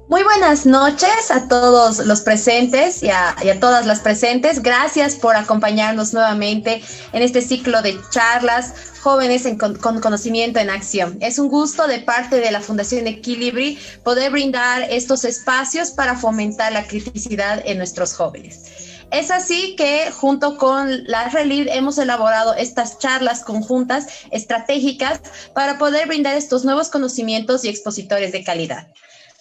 Muy buenas noches a todos los presentes y a todas las presentes. Gracias por acompañarnos nuevamente en este ciclo de charlas jóvenes con conocimiento en acción. Es un gusto de parte de la Fundación Equilibri poder brindar estos espacios para fomentar la criticidad en nuestros jóvenes. Es así que junto con la RELID hemos elaborado estas charlas conjuntas estratégicas para poder brindar estos nuevos conocimientos y expositores de calidad.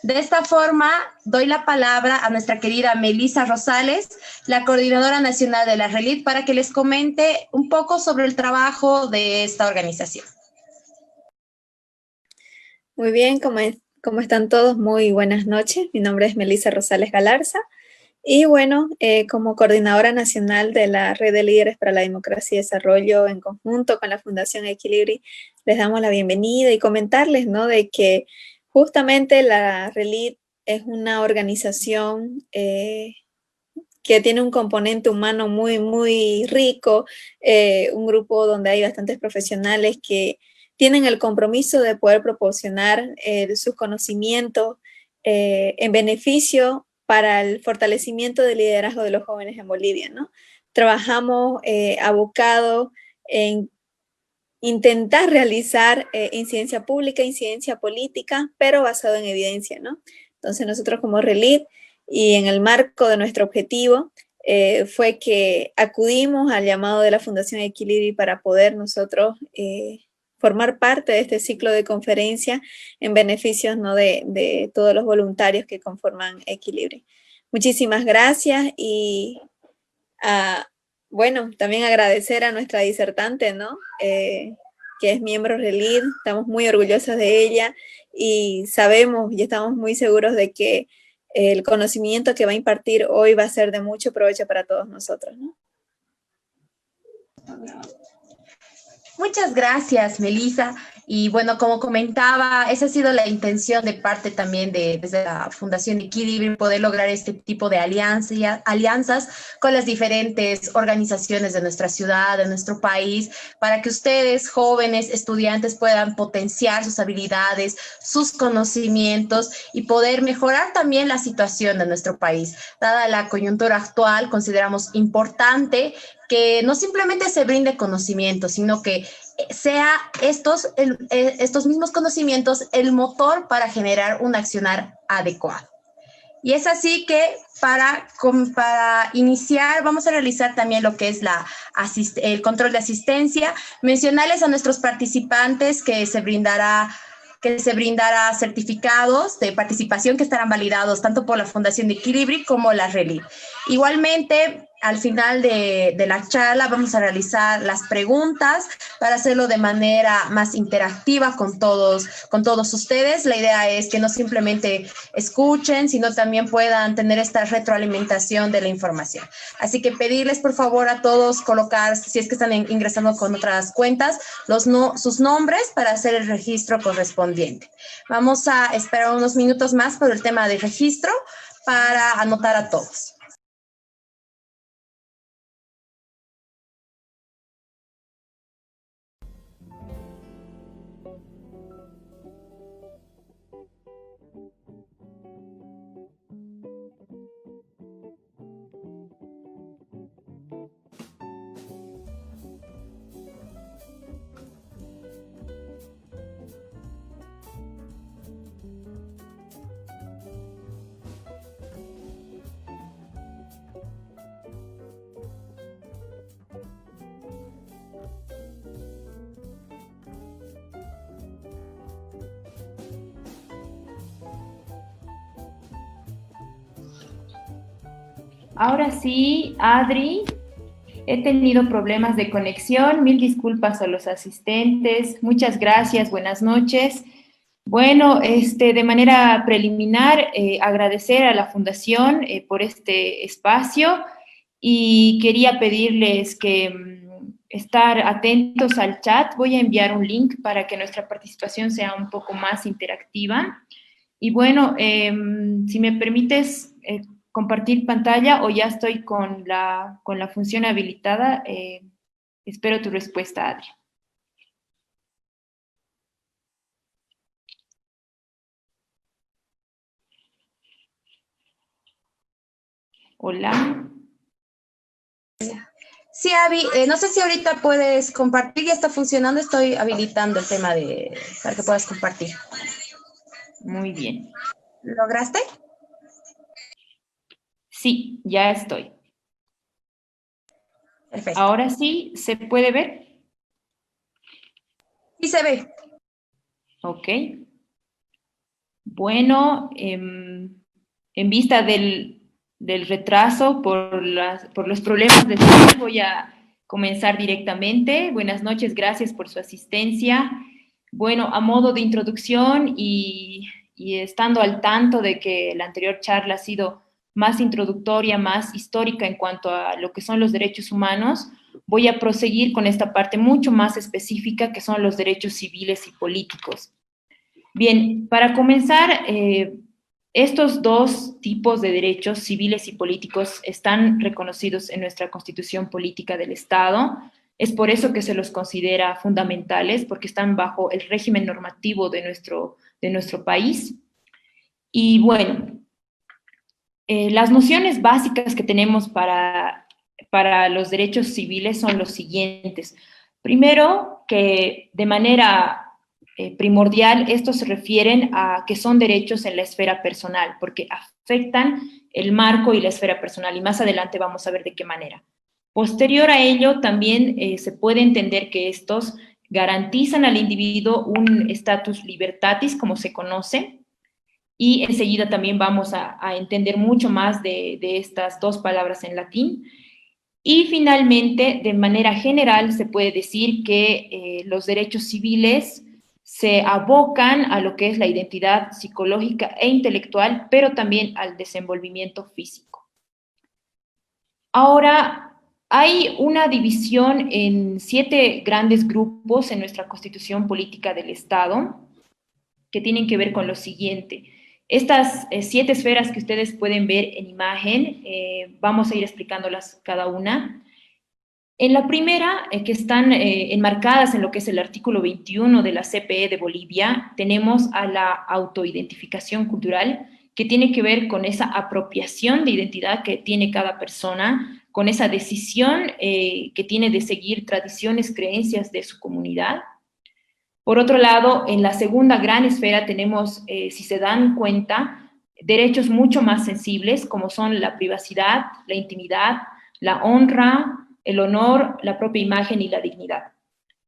De esta forma, doy la palabra a nuestra querida Melissa Rosales, la coordinadora nacional de la RELIT, para que les comente un poco sobre el trabajo de esta organización. Muy bien, ¿cómo están todos? Muy buenas noches. Mi nombre es Melissa Rosales Galarza y bueno, como coordinadora nacional de la Red de Líderes para la Democracia y Desarrollo en conjunto con la Fundación Equilibri, les damos la bienvenida y comentarles, ¿no?, de que justamente la RELID es una organización que tiene un componente humano muy, muy rico, un grupo donde hay bastantes profesionales que tienen el compromiso de poder proporcionar sus conocimientos en beneficio para el fortalecimiento del liderazgo de los jóvenes en Bolivia, ¿no? Trabajamos abocados en intentar realizar incidencia pública, incidencia política, pero basado en evidencia, ¿no? Entonces nosotros como RELID y en el marco de nuestro objetivo fue que acudimos al llamado de la Fundación Equilibri para poder nosotros formar parte de este ciclo de conferencia en beneficios, ¿no?, de todos los voluntarios que conforman Equilibri. Muchísimas gracias y bueno, también agradecer a nuestra disertante, ¿no? Que es miembro RELID, estamos muy orgullosas de ella y sabemos y estamos muy seguros de que el conocimiento que va a impartir hoy va a ser de mucho provecho para todos nosotros, ¿no? Muchas gracias, Melissa. Y bueno, como comentaba, esa ha sido la intención de parte también desde la Fundación Equilibrio, poder lograr este tipo de alianzas con las diferentes organizaciones de nuestra ciudad, de nuestro país, para que ustedes, jóvenes, estudiantes, puedan potenciar sus habilidades, sus conocimientos y poder mejorar también la situación de nuestro país. Dada la coyuntura actual, consideramos importante que no simplemente se brinde conocimiento, sino que sea estos mismos conocimientos el motor para generar un accionar adecuado. Y es así que para iniciar vamos a realizar también lo que es el control de asistencia, mencionarles a nuestros participantes que se brindará certificados de participación que estarán validados tanto por la Fundación de Equilibri como la RELID. Igualmente, al final de la charla vamos a realizar las preguntas para hacerlo de manera más interactiva con todos ustedes. La idea es que no simplemente escuchen, sino también puedan tener esta retroalimentación de la información. Así que pedirles por favor a todos colocar, si es que están ingresando con otras cuentas, sus nombres para hacer el registro correspondiente. Vamos a esperar unos minutos más por el tema de registro para anotar a todos. Ahora sí, Adri, he tenido problemas de conexión. Mil disculpas a los asistentes. Muchas gracias. Buenas noches. Bueno, de manera preliminar, agradecer a la Fundación por este espacio y quería pedirles que estar atentos al chat. Voy a enviar un link para que nuestra participación sea un poco más interactiva. Y bueno, si me permites compartir pantalla o ya estoy con la función habilitada, espero tu respuesta, Adri. Hola. Sí, Avi, no sé si ahorita puedes compartir, ya está funcionando, estoy habilitando el tema para que puedas compartir. Muy bien. ¿Lograste? Sí, ya estoy. Perfecto. Ahora sí, ¿se puede ver? Sí se ve. Ok. Bueno, en vista del retraso por los problemas de señal, voy a comenzar directamente. Buenas noches, gracias por su asistencia. Bueno, a modo de introducción y estando al tanto de que la anterior charla ha sido más introductoria, más histórica en cuanto a lo que son los derechos humanos, voy a proseguir con esta parte mucho más específica que son los derechos civiles y políticos. Bien, para comenzar, estos dos tipos de derechos civiles y políticos están reconocidos en nuestra Constitución Política del Estado. Es por eso que se los considera fundamentales, porque están bajo el régimen normativo de nuestro país. Y bueno, las nociones básicas que tenemos para los derechos civiles son los siguientes. Primero, que de manera primordial, estos se refieren a que son derechos en la esfera personal, porque afectan el marco y la esfera personal, y más adelante vamos a ver de qué manera. Posterior a ello, también se puede entender que estos garantizan al individuo un status libertatis, como se conoce, y enseguida también vamos a entender mucho más de estas dos palabras en latín. Y finalmente, de manera general, se puede decir que los derechos civiles se abocan a lo que es la identidad psicológica e intelectual, pero también al desenvolvimiento físico. Ahora, hay una división en 7 grandes grupos en nuestra Constitución Política del Estado que tienen que ver con lo siguiente. Estas 7 esferas que ustedes pueden ver en imagen, vamos a ir explicándolas cada una. En la primera, que están enmarcadas en lo que es el artículo 21 de la CPE de Bolivia, tenemos a la autoidentificación cultural, que tiene que ver con esa apropiación de identidad que tiene cada persona, con esa decisión que tiene de seguir tradiciones, creencias de su comunidad. Por otro lado, en la segunda gran esfera tenemos, si se dan cuenta, derechos mucho más sensibles, como son la privacidad, la intimidad, la honra, el honor, la propia imagen y la dignidad.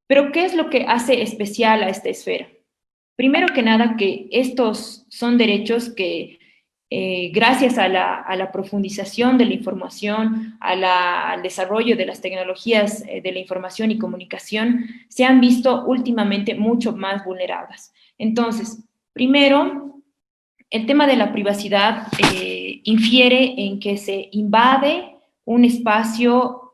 Pero, ¿qué es lo que hace especial a esta esfera? Primero que nada, que estos son derechos que, gracias a la profundización de la información, al desarrollo de las tecnologías de la información y comunicación, se han visto últimamente mucho más vulneradas. Entonces, primero, el tema de la privacidad infiere en que se invade un espacio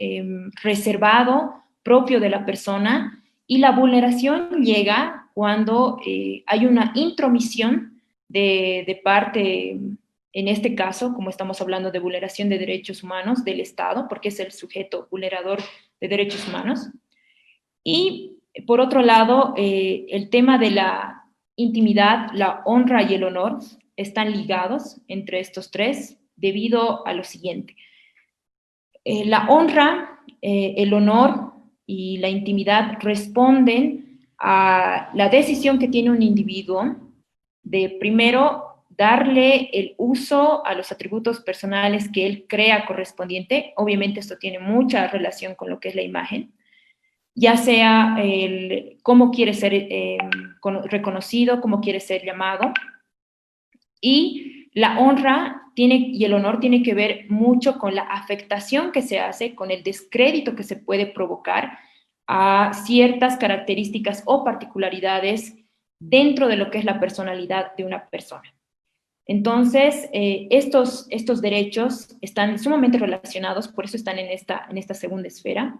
reservado, propio de la persona, y la vulneración llega cuando hay una intromisión de parte, en este caso, como estamos hablando de vulneración de derechos humanos del Estado, porque es el sujeto vulnerador de derechos humanos. Y por otro lado, el tema de la intimidad, la honra y el honor están ligados entre estos tres debido a lo siguiente. La honra, el honor y la intimidad responden a la decisión que tiene un individuo de primero darle el uso a los atributos personales que él crea correspondiente. Obviamente esto tiene mucha relación con lo que es la imagen, ya sea cómo quiere ser reconocido, cómo quiere ser llamado. Y la honra y el honor tiene que ver mucho con la afectación que se hace, con el descrédito que se puede provocar a ciertas características o particularidades dentro de lo que es la personalidad de una persona. Entonces, estos derechos están sumamente relacionados, por eso están en esta segunda esfera.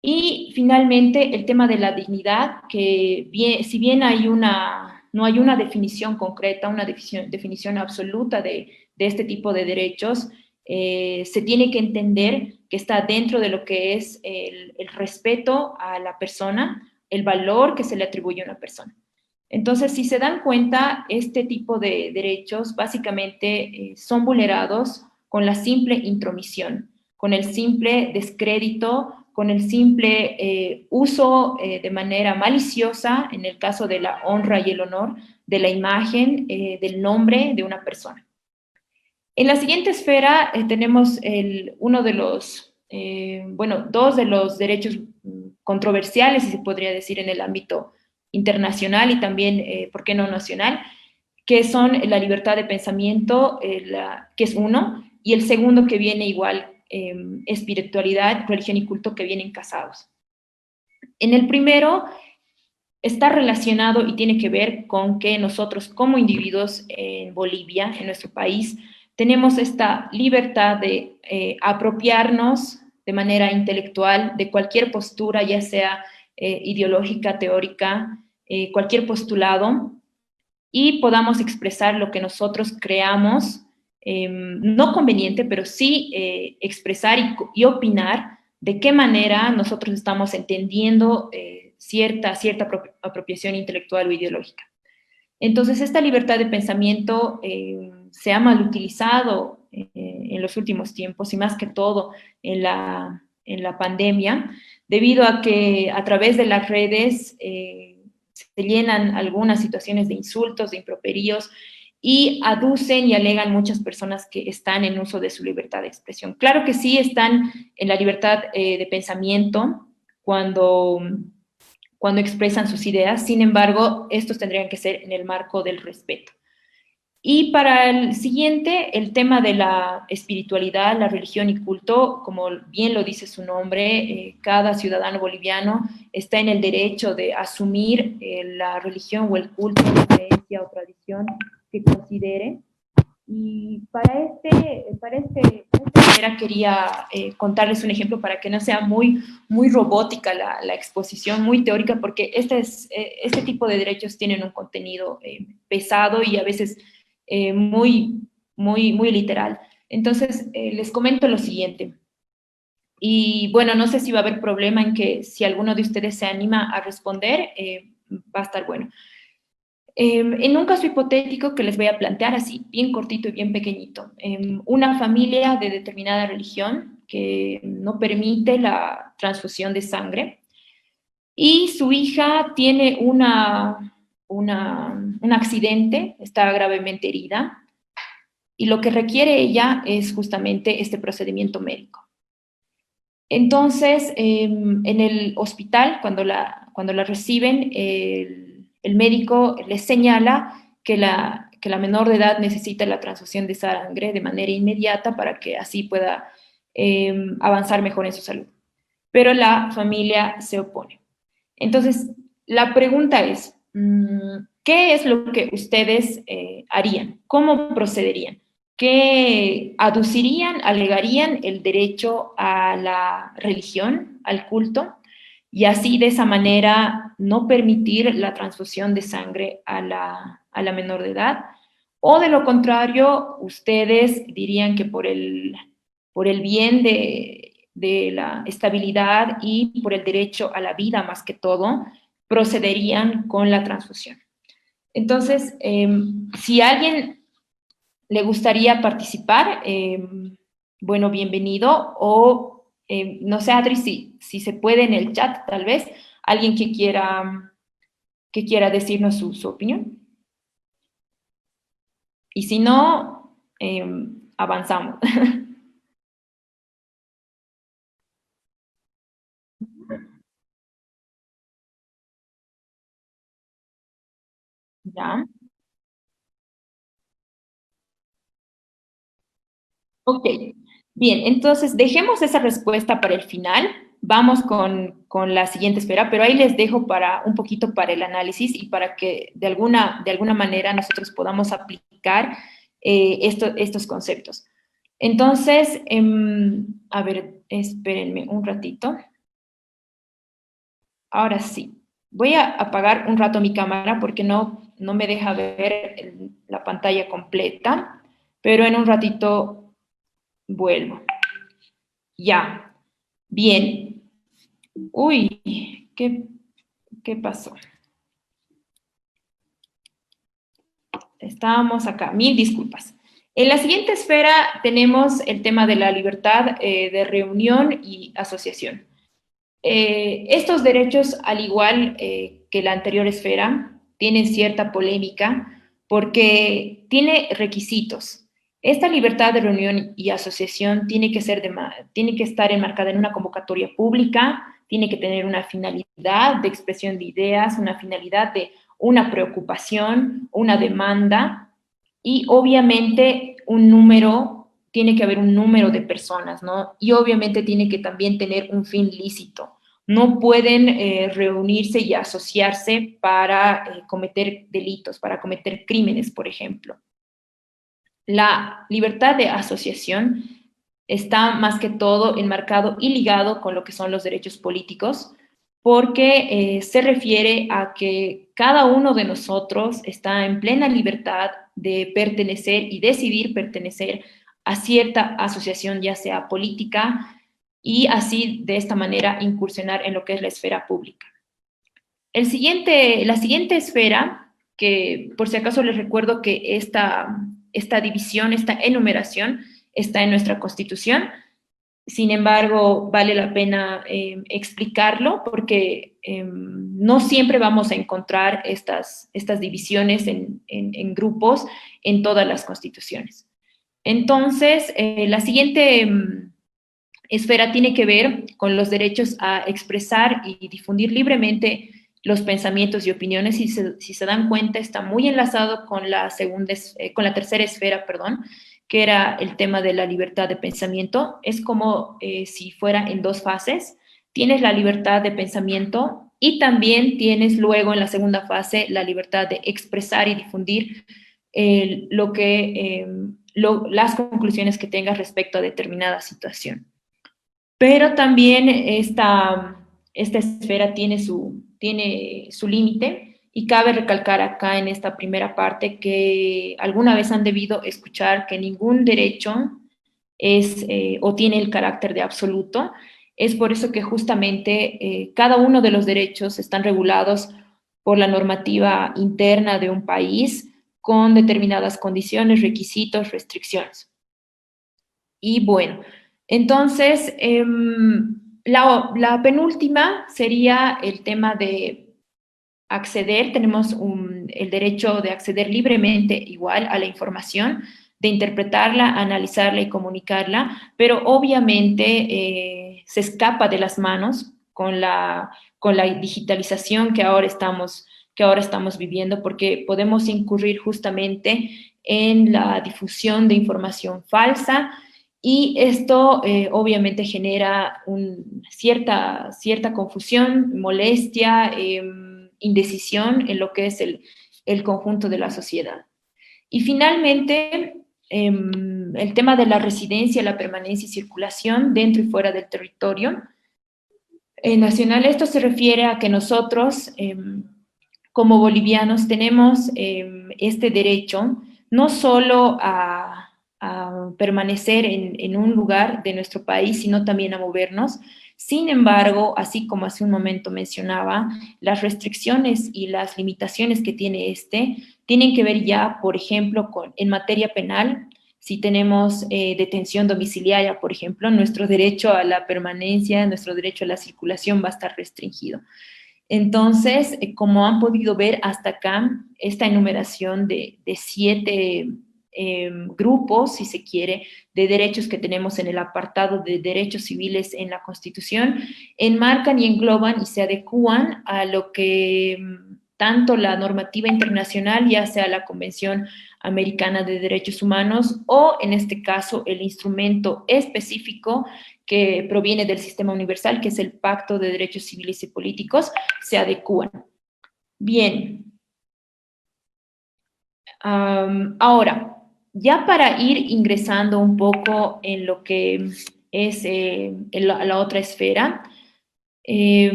Y finalmente, el tema de la dignidad, que si bien no hay una definición concreta, una definición absoluta de este tipo de derechos, se tiene que entender que está dentro de lo que es el respeto a la persona, el valor que se le atribuye a una persona. Entonces, si se dan cuenta, este tipo de derechos básicamente son vulnerados con la simple intromisión, con el simple descrédito, con el simple uso de manera maliciosa, en el caso de la honra y el honor, de la imagen, del nombre de una persona. En la siguiente esfera tenemos uno de los, dos de los derechos controversiales, si se podría decir, en el ámbito internacional y también, ¿por qué no nacional?, que son la libertad de pensamiento, que es uno, y el segundo que viene igual, espiritualidad, religión y culto, que vienen casados. En el primero está relacionado y tiene que ver con que nosotros como individuos en Bolivia, en nuestro país, tenemos esta libertad de apropiarnos de manera intelectual de cualquier postura, ya sea ideológica, teórica, cualquier postulado, y podamos expresar lo que nosotros creamos, no conveniente, pero sí expresar y opinar de qué manera nosotros estamos entendiendo cierta apropiación intelectual o ideológica. Entonces, esta libertad de pensamiento se ha mal utilizado en los últimos tiempos, y más que todo en la pandemia, debido a que a través de las redes se llenan algunas situaciones de insultos, de improperios, y aducen y alegan muchas personas que están en uso de su libertad de expresión. Claro que sí están en la libertad de pensamiento cuando expresan sus ideas, sin embargo, estos tendrían que ser en el marco del respeto. Y para el siguiente, el tema de la espiritualidad, la religión y culto, como bien lo dice su nombre, cada ciudadano boliviano está en el derecho de asumir la religión o el culto, la creencia o tradición que considere. Y para esta manera quería contarles un ejemplo para que no sea muy robótica la exposición, muy teórica, porque este tipo de derechos tienen un contenido pesado y a veces muy literal. Entonces, les comento lo siguiente. Y bueno, no sé si va a haber problema en que si alguno de ustedes se anima a responder, va a estar bueno. En un caso hipotético que les voy a plantear así, bien cortito y bien pequeñito, una familia de determinada religión que no permite la transfusión de sangre y su hija tiene un accidente, está gravemente herida, y lo que requiere ella es justamente este procedimiento médico. Entonces, en el hospital, cuando la reciben, el médico les señala que la menor de edad necesita la transfusión de sangre de manera inmediata para que así pueda avanzar mejor en su salud. Pero la familia se opone. Entonces, la pregunta es, ¿qué es lo que ustedes harían? ¿Cómo procederían? ¿Qué aducirían, alegarían el derecho a la religión, al culto, y así de esa manera no permitir la transfusión de sangre a la menor de edad? O de lo contrario, ustedes dirían que por el bien de la estabilidad y por el derecho a la vida más que todo, procederían con la transfusión. Entonces, si alguien le gustaría participar, bueno, bienvenido, o no sé, Adri, si se puede en el chat, tal vez, alguien que quiera decirnos su opinión. Y si no, avanzamos. ¿Ya? Ok, bien, entonces dejemos esa respuesta para el final. Vamos con la siguiente esfera, pero ahí les dejo un poquito para el análisis y para que de alguna manera nosotros podamos aplicar estos conceptos. Entonces, a ver, espérenme un ratito. Ahora sí, voy a apagar un rato mi cámara porque no me deja ver la pantalla completa, pero en un ratito vuelvo. Ya, bien. Uy, ¿qué pasó? Estábamos acá, mil disculpas. En la siguiente esfera tenemos el tema de la libertad de reunión y asociación. Estos derechos, al igual que la anterior esfera, tienen cierta polémica porque tiene requisitos. Esta libertad de reunión y asociación tiene que estar enmarcada en una convocatoria pública, tiene que tener una finalidad de expresión de ideas, una finalidad de una preocupación, una demanda y obviamente tiene que haber un número de personas, ¿no? Y obviamente tiene que también tener un fin lícito. No pueden reunirse y asociarse para cometer delitos, para cometer crímenes, por ejemplo. La libertad de asociación está más que todo enmarcado y ligado con lo que son los derechos políticos, porque se refiere a que cada uno de nosotros está en plena libertad de pertenecer y decidir pertenecer a cierta asociación, ya sea política, y así de esta manera incursionar en lo que es la esfera pública. La siguiente esfera, que por si acaso les recuerdo que esta división, esta enumeración está en nuestra Constitución. Sin embargo, vale la pena explicarlo porque no siempre vamos a encontrar estas divisiones en grupos en todas las constituciones. Entonces, la siguiente esfera tiene que ver con los derechos a expresar y difundir libremente los pensamientos y opiniones. Si se dan cuenta, está muy enlazado con con la tercera esfera, perdón, que era el tema de la libertad de pensamiento. Es como si fuera en dos fases. Tienes la libertad de pensamiento y también tienes luego en la segunda fase la libertad de expresar y difundir las conclusiones que tengas respecto a determinada situación. Pero también esta esfera tiene su límite y cabe recalcar acá en esta primera parte que alguna vez han debido escuchar que ningún derecho es o tiene el carácter de absoluto. Es por eso que justamente cada uno de los derechos están regulados por la normativa interna de un país con determinadas condiciones, requisitos, restricciones. Y bueno, entonces, la penúltima sería el tema de acceder. Tenemos el derecho de acceder libremente igual a la información, de interpretarla, analizarla y comunicarla, pero obviamente se escapa de las manos con la digitalización que ahora estamos viviendo, porque podemos incurrir justamente en la difusión de información falsa, y esto obviamente genera cierta confusión, molestia, indecisión en lo que es el conjunto de la sociedad. Y finalmente, el tema de la residencia, la permanencia y circulación dentro y fuera del territorio nacional. Esto se refiere a que nosotros, como bolivianos, tenemos este derecho no solo a permanecer en un lugar de nuestro país, sino también a movernos. Sin embargo, así como hace un momento mencionaba, las restricciones y las limitaciones que tiene tienen que ver ya, por ejemplo, en materia penal. Si tenemos detención domiciliaria, por ejemplo, nuestro derecho a la permanencia, nuestro derecho a la circulación va a estar restringido. Entonces, como han podido ver hasta acá, esta enumeración de 7 grupos, si se quiere, de derechos que tenemos en el apartado de derechos civiles en la Constitución, enmarcan y engloban y se adecúan a lo que tanto la normativa internacional, ya sea la Convención Americana de Derechos Humanos o, en este caso, el instrumento específico que proviene del Sistema Universal, que es el Pacto de Derechos Civiles y Políticos, se adecúan. Bien. Ahora, ya para ir ingresando un poco en lo que es la otra esfera,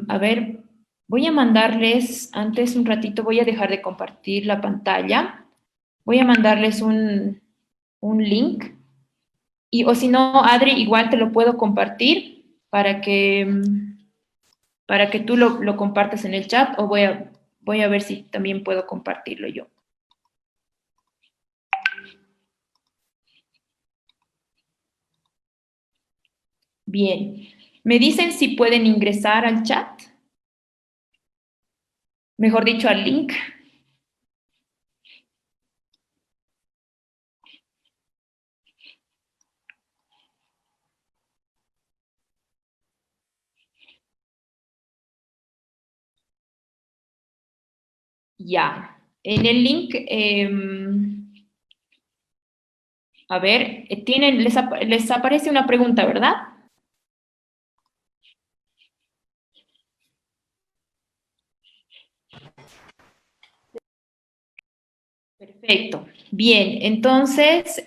a ver, voy a mandarles, antes un ratito voy a dejar de compartir la pantalla, voy a mandarles un link, o si no, Adri, igual te lo puedo compartir para que tú lo compartas en el chat, o voy a ver si también puedo compartirlo yo. Bien. ¿Me dicen si pueden ingresar al chat? Mejor dicho, al link. Ya. En el link, a ver, les aparece una pregunta, ¿verdad? Perfecto. Bien, entonces,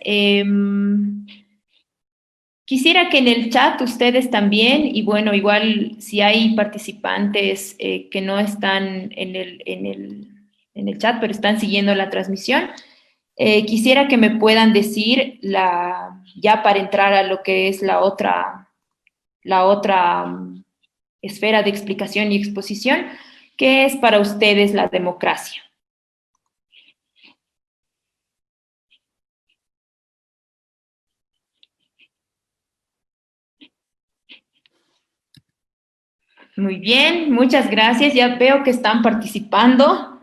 quisiera que en el chat ustedes también, y bueno, igual si hay participantes que no están en el chat, pero están siguiendo la transmisión, quisiera que me puedan decir ya para entrar a lo que es la otra esfera de explicación y exposición, ¿qué es para ustedes la democracia? Muy bien, muchas gracias. Ya veo que están participando.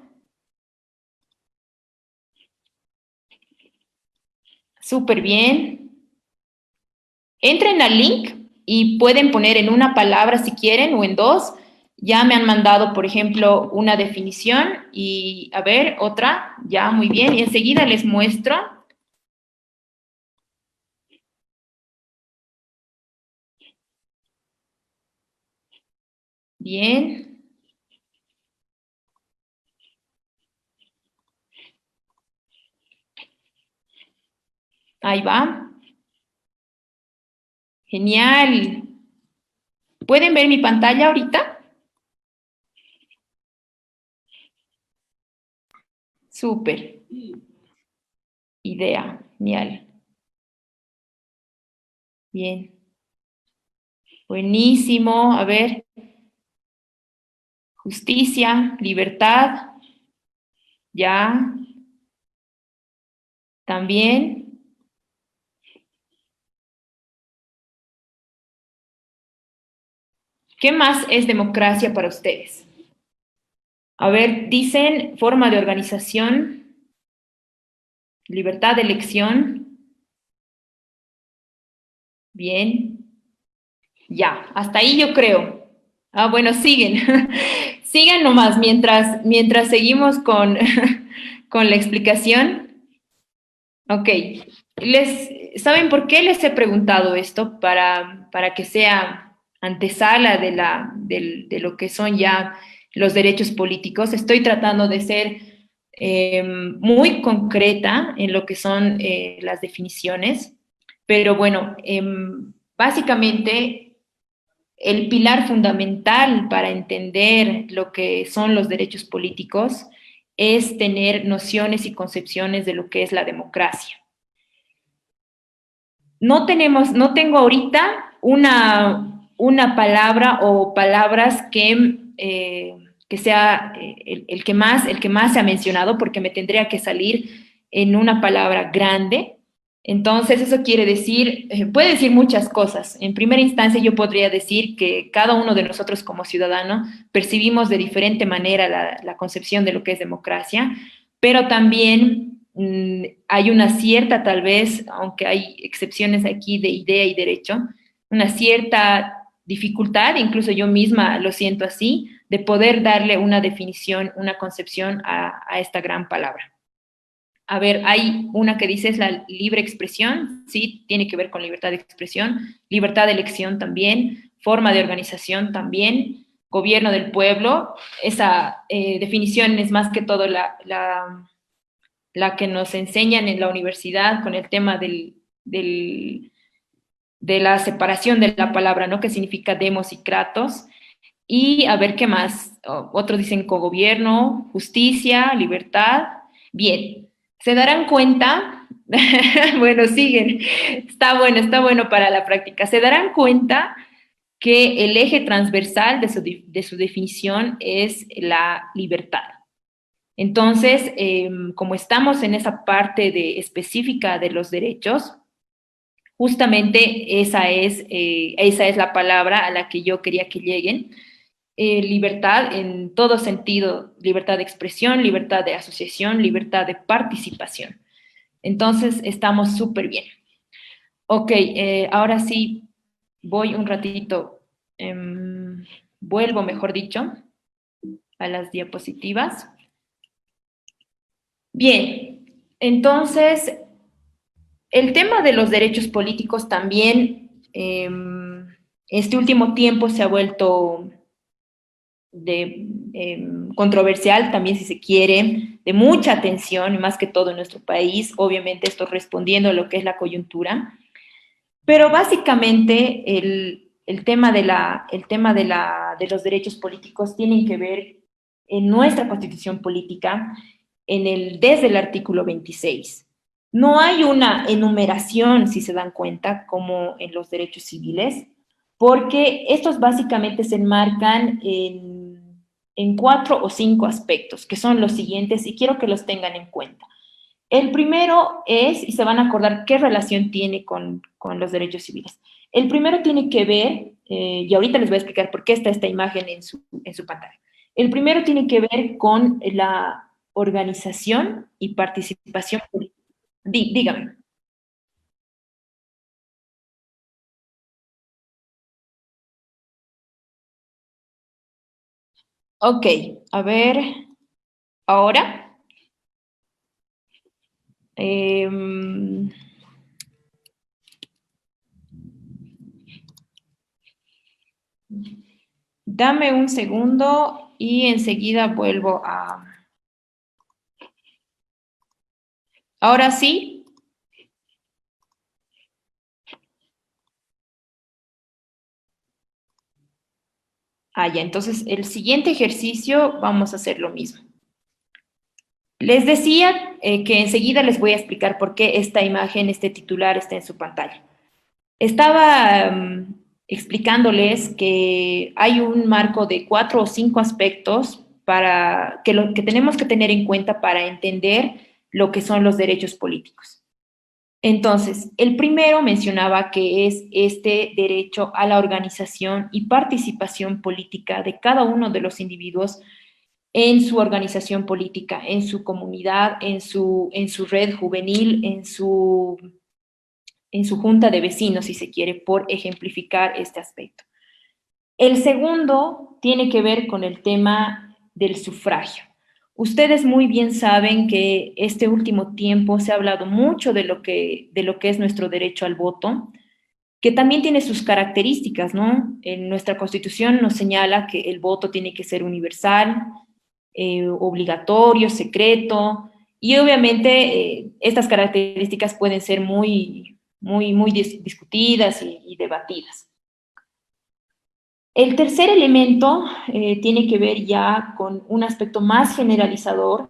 Súper bien. Entren al link y pueden poner en una palabra si quieren o en dos. Ya me han mandado, por ejemplo, una definición y, a ver, otra. Ya, muy bien. Y enseguida les muestro. Bien. Ahí va. Genial. ¿Pueden ver mi pantalla ahorita? Súper. Idea. Genial. Bien. Buenísimo. A ver. Justicia, libertad. Ya. También. ¿Qué más es democracia para ustedes? A ver, dicen forma de organización, libertad de elección. Bien. Ya, hasta ahí yo creo. Ah, bueno, siguen. Sigan nomás mientras seguimos con, con la explicación. Ok. ¿Saben por qué les he preguntado esto? Para que sea antesala de lo que son ya los derechos políticos. Estoy tratando de ser muy concreta en lo que son las definiciones, pero bueno, básicamente el pilar fundamental para entender lo que son los derechos políticos es tener nociones y concepciones de lo que es la democracia. No tengo ahorita una palabra o palabras que sea el que más se ha mencionado, porque me tendría que salir en una palabra grande. Entonces, eso quiere decir, puede decir muchas cosas. En primera instancia, yo podría decir que cada uno de nosotros como ciudadano percibimos de diferente manera la concepción de lo que es democracia, pero también hay una cierta, tal vez, aunque hay excepciones aquí de idea y derecho, una cierta dificultad, incluso yo misma lo siento así, de poder darle una definición, una concepción a esta gran palabra. A ver, hay una que dice es la libre expresión, sí, tiene que ver con libertad de expresión, libertad de elección también, forma de organización también, gobierno del pueblo. Esa definición es más que todo la que nos enseñan en la universidad con el tema de la separación de la palabra, ¿no? Que significa demos y kratos. Y a ver qué más. Otros dicen cogobierno, justicia, libertad. Bien, se darán cuenta, bueno, siguen, está bueno para la práctica. Se darán cuenta que el eje transversal de su definición es la libertad. Entonces, como estamos en esa parte específica de los derechos, Justamente esa es la palabra a la que yo quería que lleguen. Libertad en todo sentido, libertad de expresión, libertad de asociación, libertad de participación. Entonces, estamos súper bien. Ok, ahora sí, voy un ratito, vuelvo, mejor dicho, a las diapositivas. Bien, entonces, el tema de los derechos políticos también, este último tiempo se ha vuelto controversial, también si se quiere, de mucha atención, y más que todo en nuestro país, obviamente esto respondiendo a lo que es la coyuntura, pero básicamente el tema de los derechos políticos tienen que ver en nuestra constitución política, desde el artículo 26. No hay una enumeración, si se dan cuenta, como en los derechos civiles, porque estos básicamente se enmarcan en 4 o 5 aspectos, que son los siguientes, y quiero que los tengan en cuenta. El primero es, y se van a acordar qué relación tiene con los derechos civiles. El primero tiene que ver, y ahorita les voy a explicar por qué está esta imagen en su pantalla. El primero tiene que ver con la organización y participación política. Dígame. Ok, a ver, ahora. Em, Dame un segundo y enseguida vuelvo a... Ahora sí. Ya, entonces el siguiente ejercicio vamos a hacer lo mismo. Les decía que enseguida les voy a explicar por qué esta imagen, este titular está en su pantalla. Estaba explicándoles que hay un marco de 4 o 5 aspectos que tenemos que tener en cuenta para entender lo que son los derechos políticos. Entonces, el primero mencionaba que es este derecho a la organización y participación política de cada uno de los individuos en su organización política, en su comunidad, en su red juvenil, en su junta de vecinos, si se quiere, por ejemplificar este aspecto. El segundo tiene que ver con el tema del sufragio. Ustedes muy bien saben que este último tiempo se ha hablado mucho de lo que es nuestro derecho al voto, que también tiene sus características, ¿no? En nuestra Constitución nos señala que el voto tiene que ser universal, obligatorio, secreto, y obviamente estas características pueden ser muy discutidas y debatidas. El tercer elemento tiene que ver ya con un aspecto más generalizador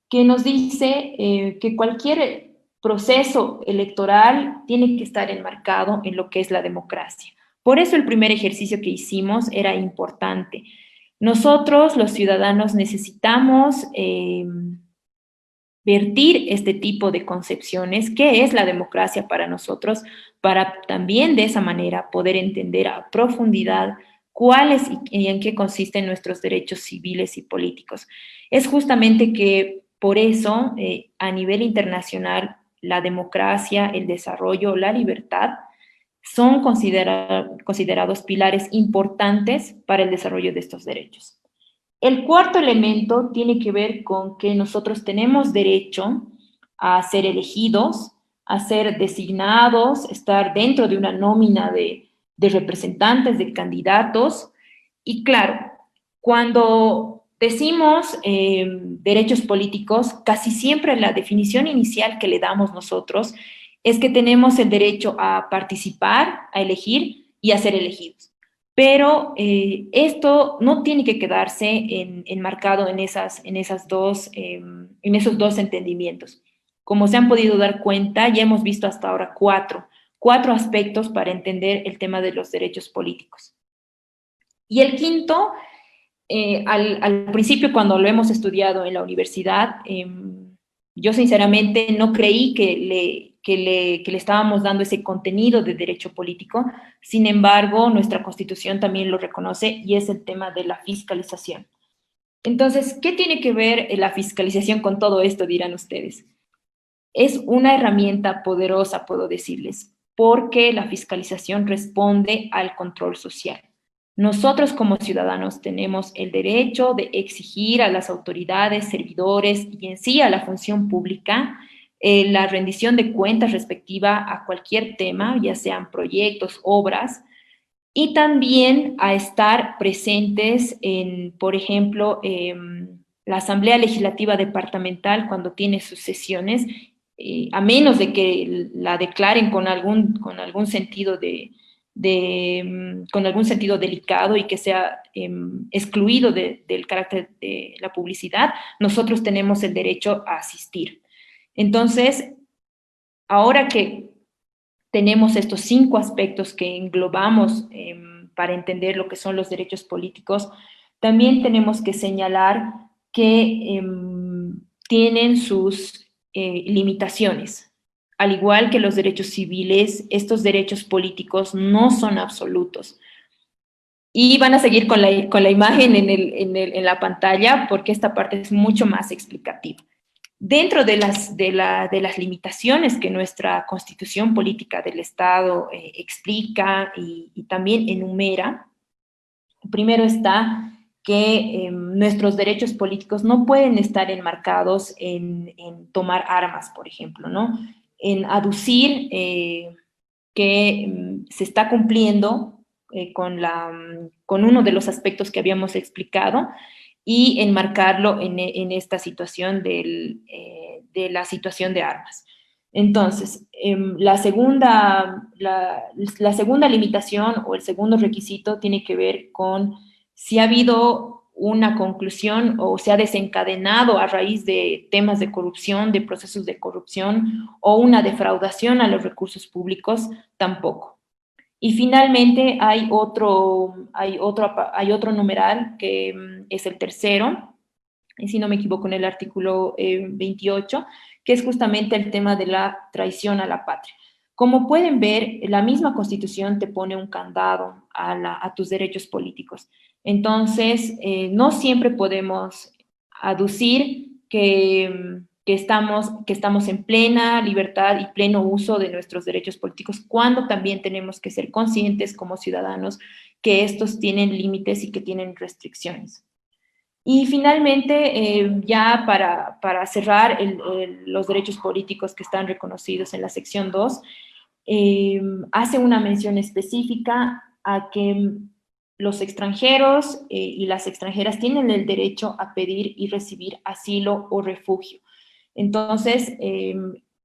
que nos dice que cualquier proceso electoral tiene que estar enmarcado en lo que es la democracia. Por eso el primer ejercicio que hicimos era importante. Nosotros, los ciudadanos, necesitamos vertir este tipo de concepciones, qué es la democracia para nosotros, para también de esa manera poder entender a profundidad cuáles y en qué consisten nuestros derechos civiles y políticos. Es justamente que por eso, a nivel internacional, la democracia, el desarrollo, la libertad son considerados pilares importantes para el desarrollo de estos derechos. El cuarto elemento tiene que ver con que nosotros tenemos derecho a ser elegidos, a ser designados, estar dentro de una nómina de representantes, de candidatos. Y claro, cuando decimos derechos políticos, casi siempre la definición inicial que le damos nosotros es que tenemos el derecho a participar, a elegir y a ser elegidos. Pero esto no tiene que quedarse enmarcado en esos dos entendimientos. Como se han podido dar cuenta, ya hemos visto hasta ahora cuatro aspectos para entender el tema de los derechos políticos. Y el quinto, al principio cuando lo hemos estudiado en la universidad, yo sinceramente no creí que que le estábamos dando ese contenido de derecho político. Sin embargo, nuestra Constitución también lo reconoce y es el tema de la fiscalización. Entonces, ¿qué tiene que ver la fiscalización con todo esto, dirán ustedes? Es una herramienta poderosa, puedo decirles, porque la fiscalización responde al control social. Nosotros como ciudadanos tenemos el derecho de exigir a las autoridades, servidores y en sí a la función pública la rendición de cuentas respectiva a cualquier tema, ya sean proyectos, obras, y también a estar presentes en, por ejemplo, la Asamblea Legislativa Departamental cuando tiene sus sesiones, a menos de que la declaren con algún sentido con algún sentido delicado y que sea excluido del carácter de la publicidad, nosotros tenemos el derecho a asistir. Entonces, ahora que tenemos estos 5 aspectos que englobamos para entender lo que son los derechos políticos, también tenemos que señalar que tienen sus limitaciones. Al igual que los derechos civiles, estos derechos políticos no son absolutos. Y van a seguir con la imagen en la pantalla porque esta parte es mucho más explicativa. Dentro de las limitaciones que nuestra Constitución Política del Estado explica y también enumera, primero está que nuestros derechos políticos no pueden estar enmarcados en tomar armas, por ejemplo, ¿no? En aducir que se está cumpliendo con uno de los aspectos que habíamos explicado, y enmarcarlo en esta situación de la situación de armas. Entonces, la segunda limitación o el segundo requisito tiene que ver con si ha habido una conclusión o se ha desencadenado a raíz de temas de corrupción, de procesos de corrupción o una defraudación a los recursos públicos, tampoco. Y finalmente hay otro numeral que es el tercero, y si no me equivoco en el artículo 28, que es justamente el tema de la traición a la patria. Como pueden ver, la misma Constitución te pone un candado a tus derechos políticos. Entonces, no siempre podemos aducir que estamos en plena libertad y pleno uso de nuestros derechos políticos, cuando también tenemos que ser conscientes como ciudadanos que estos tienen límites y que tienen restricciones. Y finalmente, ya para cerrar los derechos políticos que están reconocidos en la sección 2, hace una mención específica a que los extranjeros y las extranjeras tienen el derecho a pedir y recibir asilo o refugio. Entonces,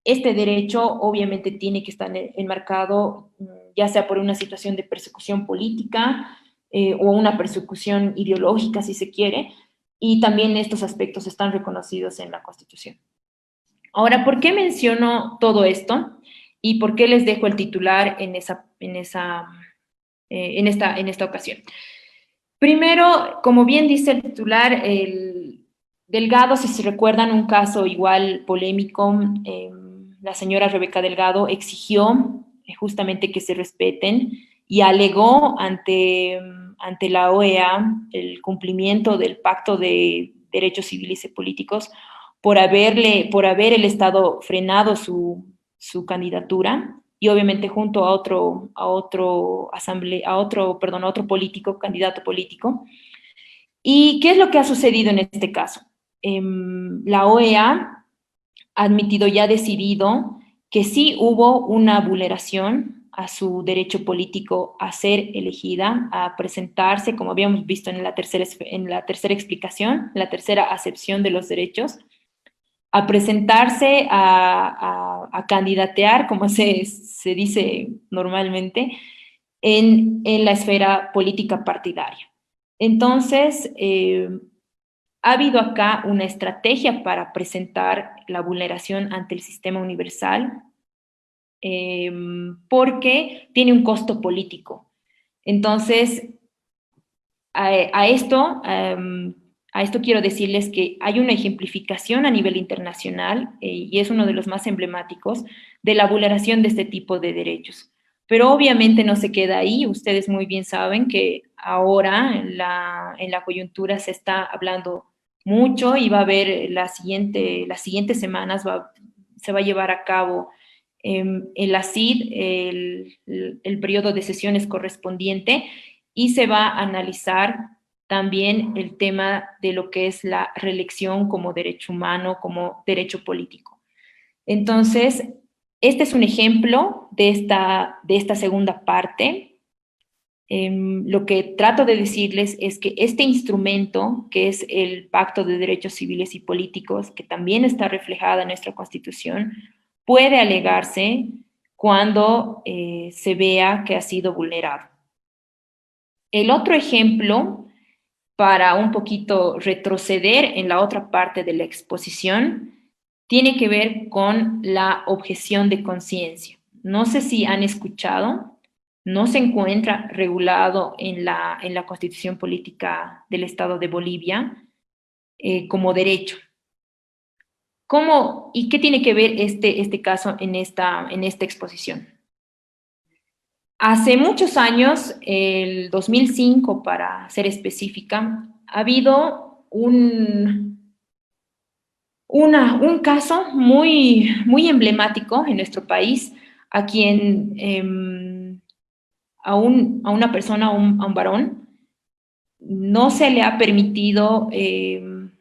este derecho obviamente tiene que estar enmarcado ya sea por una situación de persecución política o una persecución ideológica, si se quiere, y también estos aspectos están reconocidos en la Constitución. Ahora, ¿por qué menciono todo esto? ¿Y por qué les dejo el titular en esta ocasión? Primero, como bien dice el titular, el Delgado, si se recuerdan un caso igual polémico, la señora Rebeca Delgado exigió justamente que se respeten y alegó ante la OEA el cumplimiento del Pacto de Derechos Civiles y Políticos por haber el Estado frenado su candidatura, y obviamente junto a otro candidato político. ¿Y qué es lo que ha sucedido en este caso? La OEA ha admitido y ha decidido que sí hubo una vulneración a su derecho político a ser elegida, a presentarse, como habíamos visto en la tercera explicación, la tercera acepción de los derechos, a presentarse, a candidatear, como se dice normalmente, en la esfera política partidaria. Entonces, ha habido acá una estrategia para presentar la vulneración ante el sistema universal, porque tiene un costo político. Entonces, a esto A esto quiero decirles que hay una ejemplificación a nivel internacional, y es uno de los más emblemáticos, de la vulneración de este tipo de derechos. Pero obviamente no se queda ahí. Ustedes muy bien saben que ahora en la coyuntura se está hablando mucho y va a haber las siguientes semanas se va a llevar a cabo en la CID el periodo de sesiones correspondiente, y se va a analizar también el tema de lo que es la reelección como derecho humano, como derecho político. Entonces, este es un ejemplo de esta segunda parte. Lo que trato de decirles es que este instrumento, que es el Pacto de Derechos Civiles y Políticos, que también está reflejada en nuestra Constitución, puede alegarse cuando se vea que ha sido vulnerado. El otro ejemplo, para un poquito retroceder en la otra parte de la exposición, tiene que ver con la objeción de conciencia. No sé si han escuchado, no se encuentra regulado en la Constitución Política del Estado de Bolivia como derecho. ¿Cómo y qué tiene que ver este caso en esta exposición? Hace muchos años, el 2005 para ser específica, ha habido un caso muy, muy emblemático en nuestro país, a quien, a una persona, a un varón, no se le ha permitido,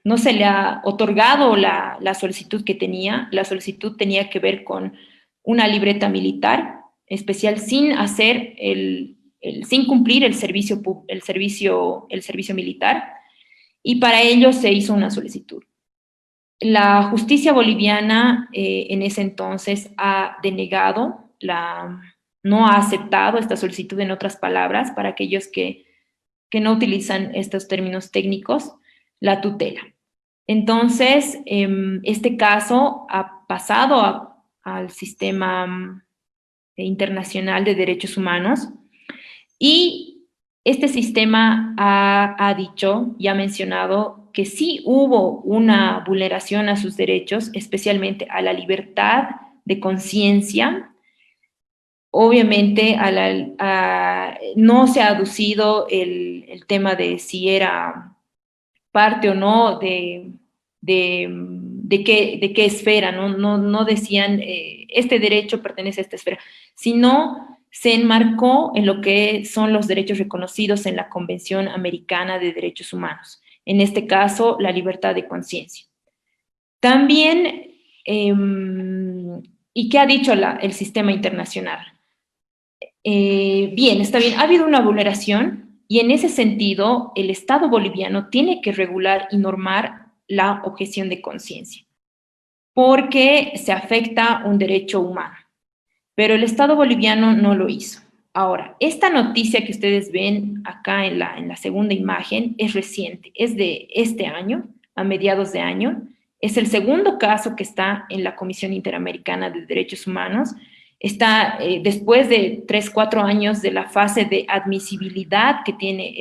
no se le ha otorgado la solicitud que tenía. La solicitud tenía que ver con una libreta militar especial sin hacer sin cumplir el servicio militar, y para ello se hizo una solicitud. La justicia boliviana en ese entonces ha denegado, no ha aceptado esta solicitud, en otras palabras, para aquellos que no utilizan estos términos técnicos, la tutela. Entonces, este caso ha pasado al sistema internacional de derechos humanos, y este sistema ha dicho y ha mencionado que sí hubo una vulneración a sus derechos, especialmente a la libertad de conciencia. Obviamente no se ha aducido el tema de si era parte o no de qué esfera, no decían este derecho pertenece a esta esfera, sino se enmarcó en lo que son los derechos reconocidos en la Convención Americana de Derechos Humanos, en este caso la libertad de conciencia. También, ¿y qué ha dicho el sistema internacional? Bien, está bien, ha habido una vulneración, y en ese sentido el Estado boliviano tiene que regular y normar la objeción de conciencia, porque se afecta un derecho humano, pero el Estado boliviano no lo hizo. Ahora, esta noticia que ustedes ven acá en la segunda imagen es reciente, es de este año, a mediados de año. Es el segundo caso que está en la Comisión Interamericana de Derechos Humanos. Está después de 3, 4 años de la fase de admisibilidad que tiene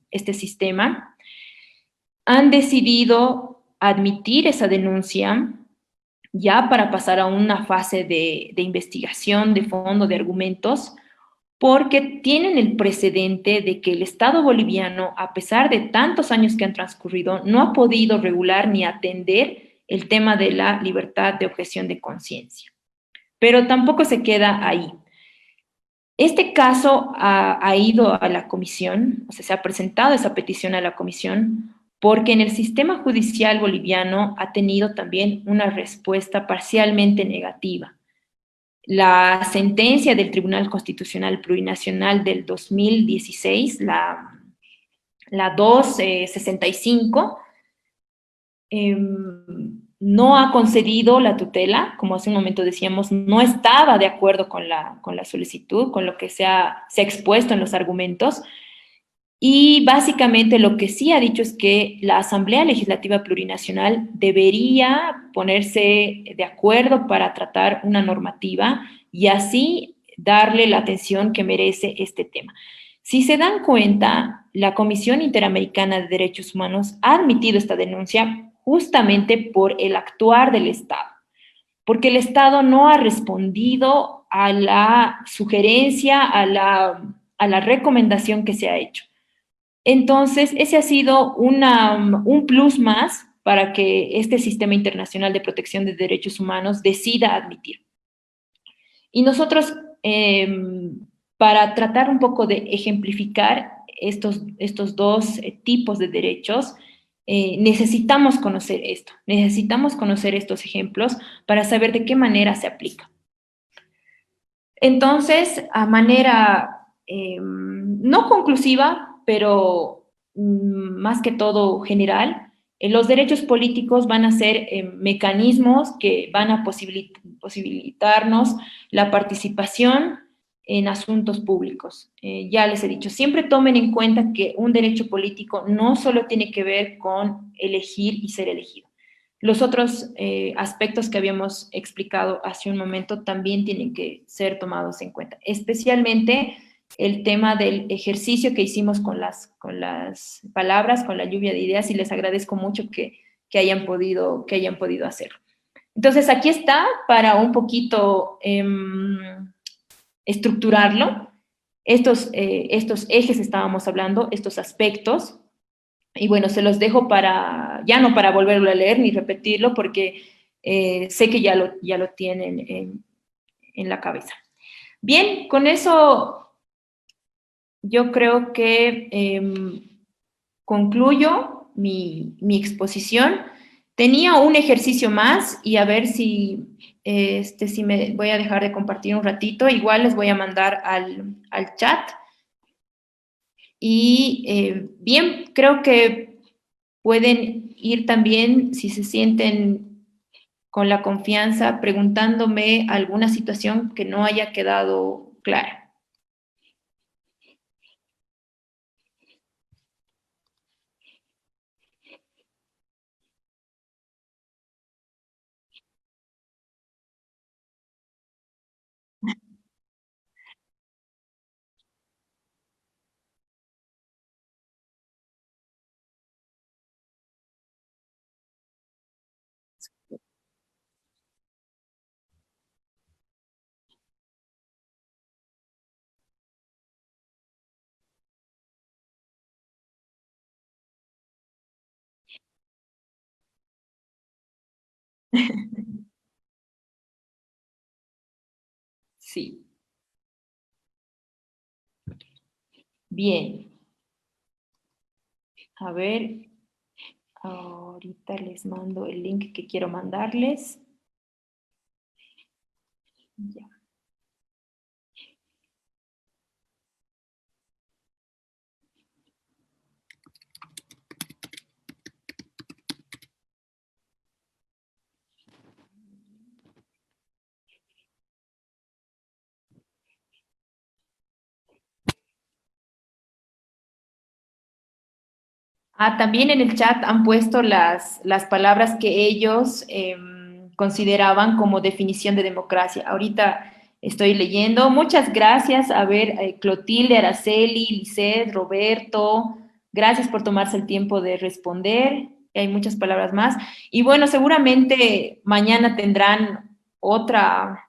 este sistema. Han decidido admitir esa denuncia ya para pasar a una fase de investigación de fondo, de argumentos, porque tienen el precedente de que el Estado boliviano, a pesar de tantos años que han transcurrido, no ha podido regular ni atender el tema de la libertad de objeción de conciencia. Pero tampoco se queda ahí. Este caso ha ido a la comisión, o sea, se ha presentado esa petición a la comisión, porque en el sistema judicial boliviano ha tenido también una respuesta parcialmente negativa. La sentencia del Tribunal Constitucional Plurinacional del 2016, la 265, no ha concedido la tutela, como hace un momento decíamos, no estaba de acuerdo con la solicitud, con lo que se ha expuesto en los argumentos, y básicamente lo que sí ha dicho es que la Asamblea Legislativa Plurinacional debería ponerse de acuerdo para tratar una normativa y así darle la atención que merece este tema. Si se dan cuenta, la Comisión Interamericana de Derechos Humanos ha admitido esta denuncia justamente por el actuar del Estado, porque el Estado no ha respondido a la sugerencia, a la recomendación que se ha hecho. Entonces, ese ha sido un plus más para que este sistema internacional de protección de derechos humanos decida admitir. Y nosotros, para tratar un poco de ejemplificar estos dos tipos de derechos, necesitamos conocer esto, necesitamos conocer estos ejemplos para saber de qué manera se aplica. Entonces, a manera no conclusiva, pero más que todo general, los derechos políticos van a ser mecanismos que van a posibilitarnos la participación en asuntos públicos. Ya les he dicho, siempre tomen en cuenta que un derecho político no solo tiene que ver con elegir y ser elegido. Los otros aspectos que habíamos explicado hace un momento también tienen que ser tomados en cuenta, especialmente el tema del ejercicio que hicimos con las palabras, con la lluvia de ideas, y les agradezco mucho que hayan podido hacerlo. Entonces, aquí está para un poquito estructurarlo. Estos ejes estábamos hablando, estos aspectos, y bueno, se los dejo para, ya no para volverlo a leer ni repetirlo, porque sé que ya lo tienen en la cabeza. Bien, con eso yo creo que concluyo mi exposición. Tenía un ejercicio más y a ver si me voy a dejar de compartir un ratito. Igual les voy a mandar al chat. Y bien, creo que pueden ir también, si se sienten con la confianza, preguntándome alguna situación que no haya quedado clara. Sí. Bien. A ver, ahorita les mando el link que quiero mandarles. Ya. También en el chat han puesto las palabras que ellos consideraban como definición de democracia. Ahorita estoy leyendo. Muchas gracias. A ver, Clotilde, Araceli, Lisset, Roberto, gracias por tomarse el tiempo de responder. Hay muchas palabras más. Y bueno, seguramente mañana tendrán otra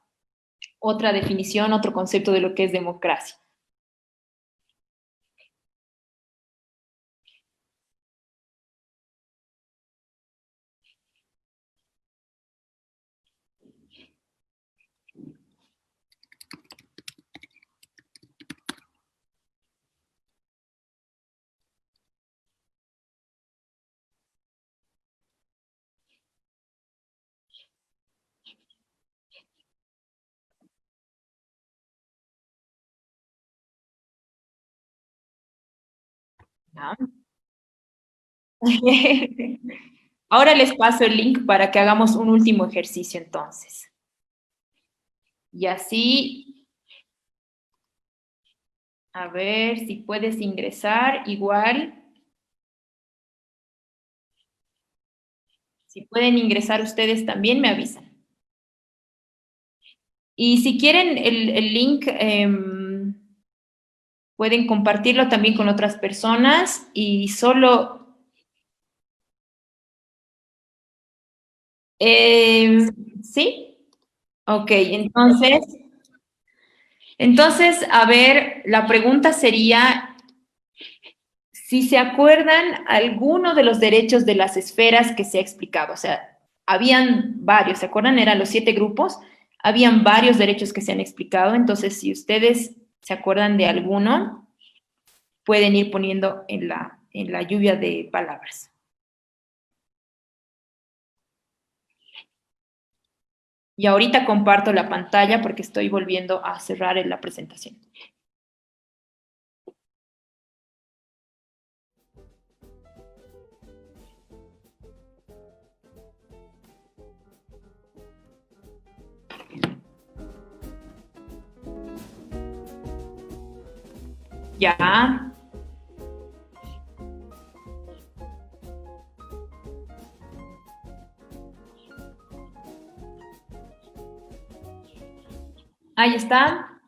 definición, otro concepto de lo que es democracia. ¿Ya? Ahora les paso el link para que hagamos un último ejercicio entonces. Y así, a ver si puedes ingresar igual. Si pueden ingresar ustedes también me avisan. Y si quieren el link, Pueden compartirlo también con otras personas y solo... ¿Sí? Ok, entonces, a ver, la pregunta sería si se acuerdan alguno de los derechos de las esferas que se ha explicado. O sea, habían varios, ¿se acuerdan? Eran los 7 grupos, habían varios derechos que se han explicado. Entonces, si ustedes se acuerdan de alguno, pueden ir poniendo en la lluvia de palabras. Y ahorita comparto la pantalla porque estoy volviendo a cerrar la presentación. Ya. Ahí está.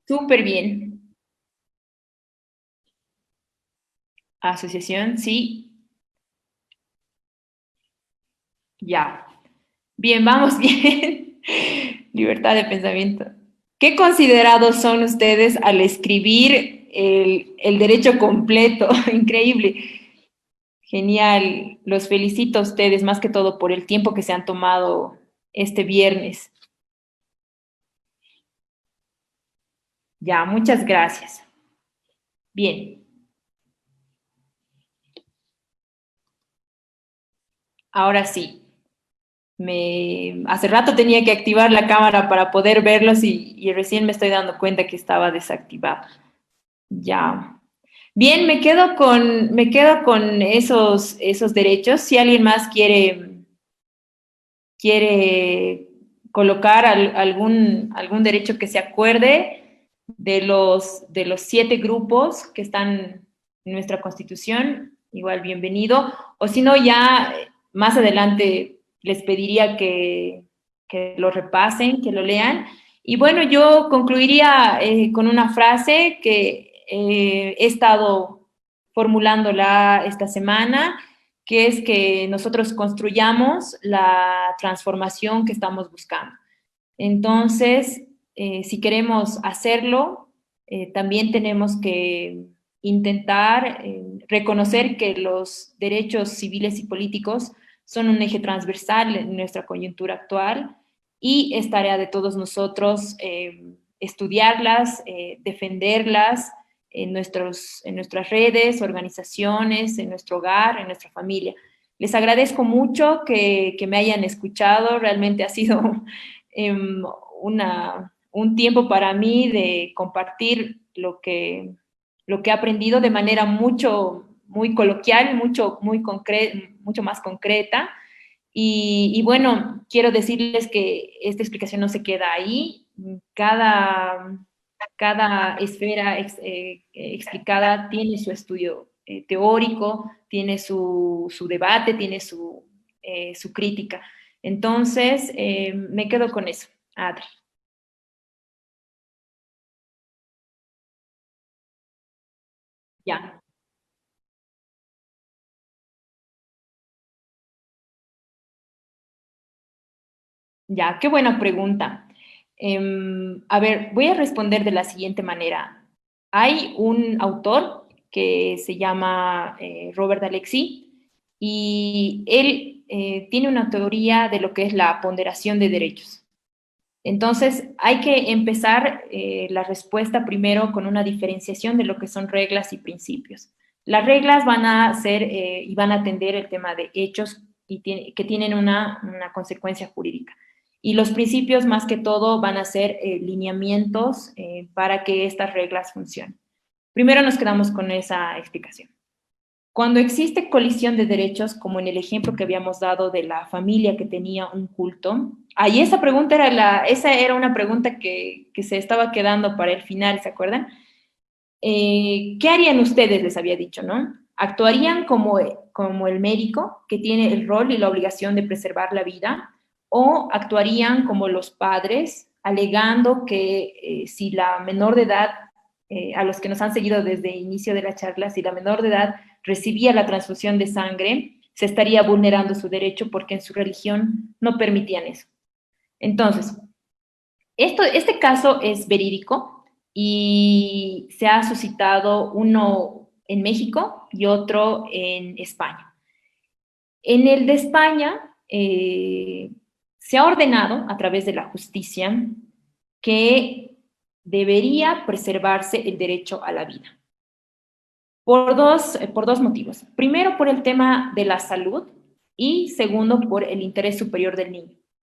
Súper bien. Asociación, sí. Ya. Bien, vamos bien. Libertad de pensamiento. ¿Qué considerados son ustedes al escribir el derecho completo? Increíble. Genial. Los felicito a ustedes, más que todo por el tiempo que se han tomado este viernes. Ya, muchas gracias. Bien. Ahora sí. Hace rato tenía que activar la cámara para poder verlos y recién me estoy dando cuenta que estaba desactivada. Ya. Bien, me quedo con esos derechos. Si alguien más quiere colocar algún derecho que se acuerde de los 7 grupos que están en nuestra Constitución, igual bienvenido. O si no, ya más adelante les pediría que lo repasen, que lo lean. Y bueno, yo concluiría con una frase que he estado formulándola esta semana, que es que nosotros construyamos la transformación que estamos buscando. Entonces, si queremos hacerlo, también tenemos que intentar reconocer que los derechos civiles y políticos son un eje transversal en nuestra coyuntura actual y es tarea de todos nosotros estudiarlas, defenderlas en nuestras redes, organizaciones, en nuestro hogar, en nuestra familia. Les agradezco mucho que me hayan escuchado, realmente ha sido un tiempo para mí de compartir lo que he aprendido de manera muy coloquial, mucho más concreta. Y bueno, quiero decirles que esta explicación no se queda ahí. Cada esfera explicada tiene su estudio teórico, tiene su debate, tiene su crítica. Entonces, me quedo con eso, Adri. Ya, ya, qué buena pregunta. A ver, voy a responder de la siguiente manera. Hay un autor que se llama Robert Alexy y él tiene una teoría de lo que es la ponderación de derechos. Entonces, hay que empezar la respuesta primero con una diferenciación de lo que son reglas y principios. Las reglas van a ser y van a atender el tema de hechos que tienen una consecuencia jurídica. Y los principios, más que todo, van a ser lineamientos para que estas reglas funcionen. Primero nos quedamos con esa explicación. Cuando existe colisión de derechos, como en el ejemplo que habíamos dado de la familia que tenía un culto, ahí esa era una pregunta que se estaba quedando para el final, ¿se acuerdan? ¿Qué harían ustedes? Les había dicho, ¿no? ¿Actuarían como el médico que tiene el rol y la obligación de preservar la vida? ¿O actuarían como los padres alegando que si la menor de edad, a los que nos han seguido desde el inicio de la charla, si la menor de edad recibía la transfusión de sangre, se estaría vulnerando su derecho porque en su religión no permitían eso. Entonces, este caso es verídico y se ha suscitado uno en México y otro en España. En el de España se ha ordenado a través de la justicia que debería preservarse el derecho a la vida. Por dos motivos. Primero, por el tema de la salud y segundo, por el interés superior del niño.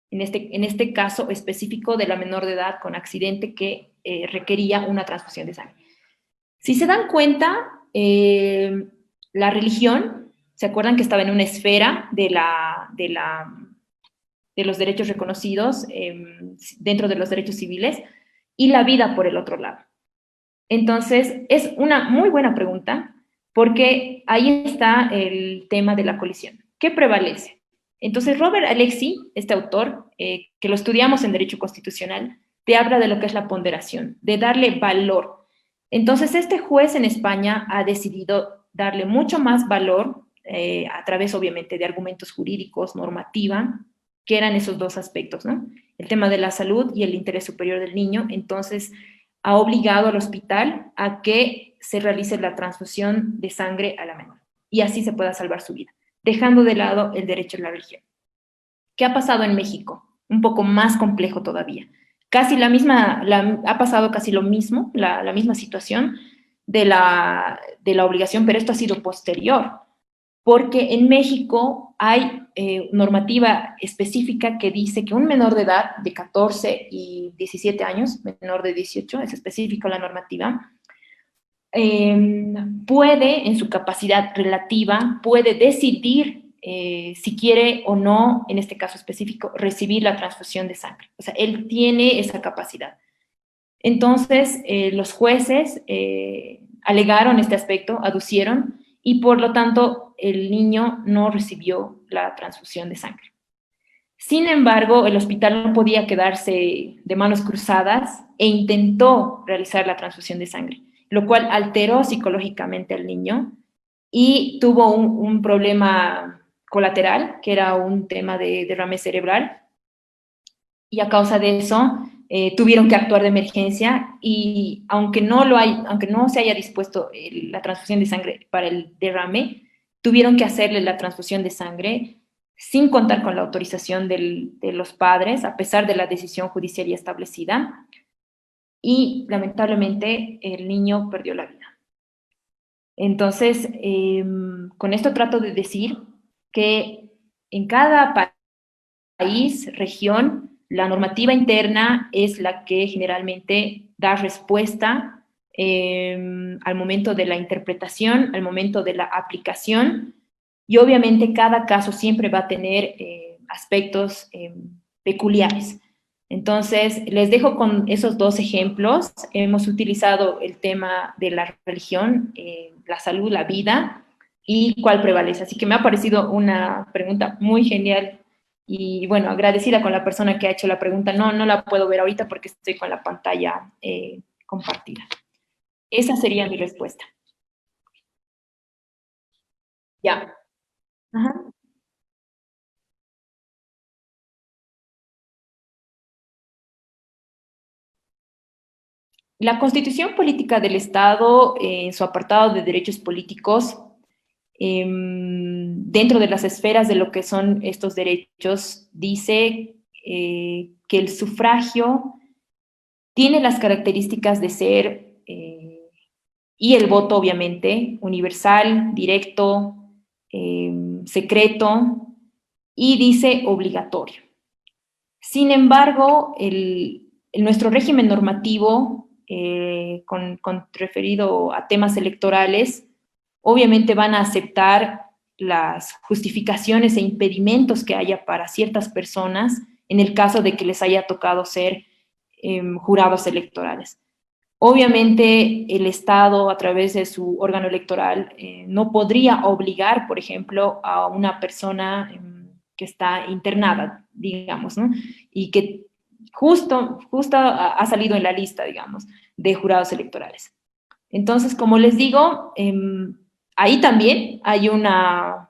En este caso específico de la menor de edad con accidente que requería una transfusión de sangre. Si se dan cuenta, la religión, ¿se acuerdan que estaba en una esfera de los derechos reconocidos dentro de los derechos civiles y la vida por el otro lado? Entonces, es una muy buena pregunta porque ahí está el tema de la colisión. ¿Qué prevalece? Entonces, Robert Alexy, este autor, que lo estudiamos en Derecho Constitucional, te habla de lo que es la ponderación, de darle valor. Entonces, este juez en España ha decidido darle mucho más valor a través, obviamente, de argumentos jurídicos, normativa, que eran esos dos aspectos, ¿no? El tema de la salud y el interés superior del niño. Entonces, ha obligado al hospital a que se realice la transfusión de sangre a la menor y así se pueda salvar su vida, dejando de lado el derecho a la religión. ¿Qué ha pasado en México? Un poco más complejo todavía. Ha pasado casi lo mismo, la misma situación de la obligación, pero esto ha sido posterior, porque en México hay normativa específica que dice que un menor de edad de 14 y 17 años, menor de 18, es específica la normativa, puede, en su capacidad relativa, puede decidir si quiere o no, en este caso específico, recibir la transfusión de sangre. O sea, él tiene esa capacidad. Entonces, los jueces alegaron este aspecto, aducieron, y por lo tanto el niño no recibió la transfusión de sangre. Sin embargo, el hospital no podía quedarse de manos cruzadas e intentó realizar la transfusión de sangre, lo cual alteró psicológicamente al niño y tuvo un problema colateral, que era un tema de derrame cerebral, y a causa de eso tuvieron que actuar de emergencia y aunque no se haya dispuesto la transfusión de sangre para el derrame, tuvieron que hacerle la transfusión de sangre sin contar con la autorización de los padres, a pesar de la decisión judicial ya establecida, y lamentablemente el niño perdió la vida. Entonces, con esto trato de decir que en cada país, región, la normativa interna es la que generalmente da respuesta al momento de la interpretación, al momento de la aplicación, y obviamente cada caso siempre va a tener aspectos peculiares. Entonces, les dejo con esos dos ejemplos. Hemos utilizado el tema de la religión, la salud, la vida, y cuál prevalece. Así que me ha parecido una pregunta muy genial. Y bueno, agradecida con la persona que ha hecho la pregunta. No la puedo ver ahorita porque estoy con la pantalla compartida. Esa sería mi respuesta. Ya. Ajá. La Constitución Política del Estado, en su apartado de derechos políticos, dentro de las esferas de lo que son estos derechos, dice que el sufragio tiene las características de ser, y el voto obviamente, universal, directo, secreto, y dice obligatorio. Sin embargo, nuestro régimen normativo, referido a temas electorales, obviamente van a aceptar las justificaciones e impedimentos que haya para ciertas personas en el caso de que les haya tocado ser jurados electorales. Obviamente el Estado, a través de su órgano electoral, no podría obligar, por ejemplo, a una persona que está internada, digamos, ¿no? Y que justo ha salido en la lista, digamos, de jurados electorales. Entonces, como les digo, ahí también hay una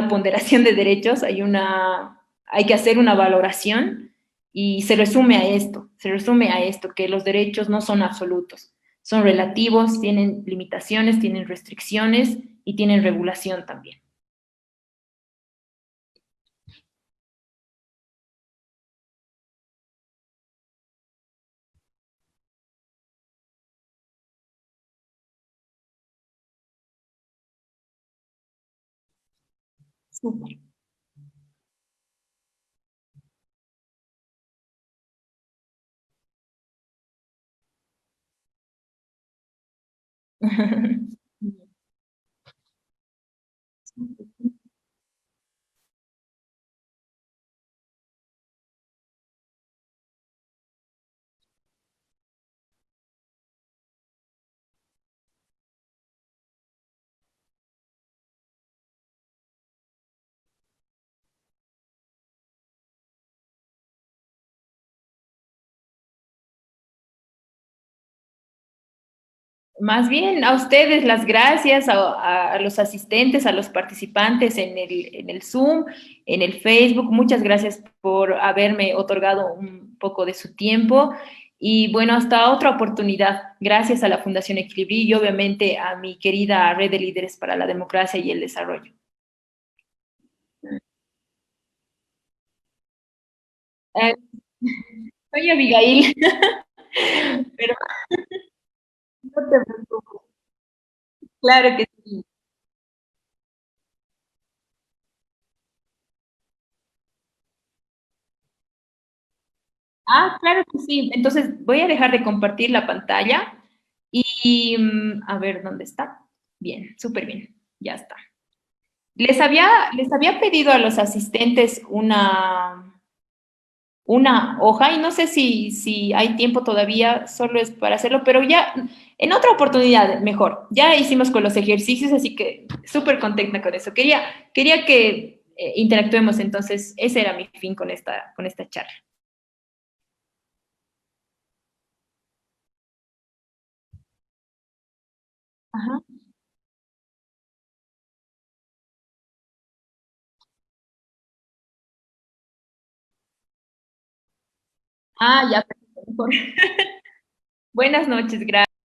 ponderación de derechos, hay que hacer una valoración y se resume a esto, que los derechos no son absolutos, son relativos, tienen limitaciones, tienen restricciones y tienen regulación también. Súper. Más bien a ustedes las gracias, a los asistentes, a los participantes en el Zoom, en el Facebook. Muchas gracias por haberme otorgado un poco de su tiempo. Y bueno, hasta otra oportunidad. Gracias a la Fundación Equilibrio y obviamente a mi querida Red de Líderes para la Democracia y el Desarrollo. Eh, Soy Abigail, pero no te preocupes. Claro que sí. Ah, claro que sí. Entonces voy a dejar de compartir la pantalla y a ver dónde está. Bien, súper bien. Ya está. Les había pedido a los asistentes una hoja y no sé si hay tiempo todavía, solo es para hacerlo, pero ya en otra oportunidad mejor. Ya hicimos con los ejercicios, así que súper contenta con eso. Quería que interactuemos, entonces ese era mi fin con esta charla. Ajá. Ah, ya, perfecto, mejor. Buenas noches, gracias.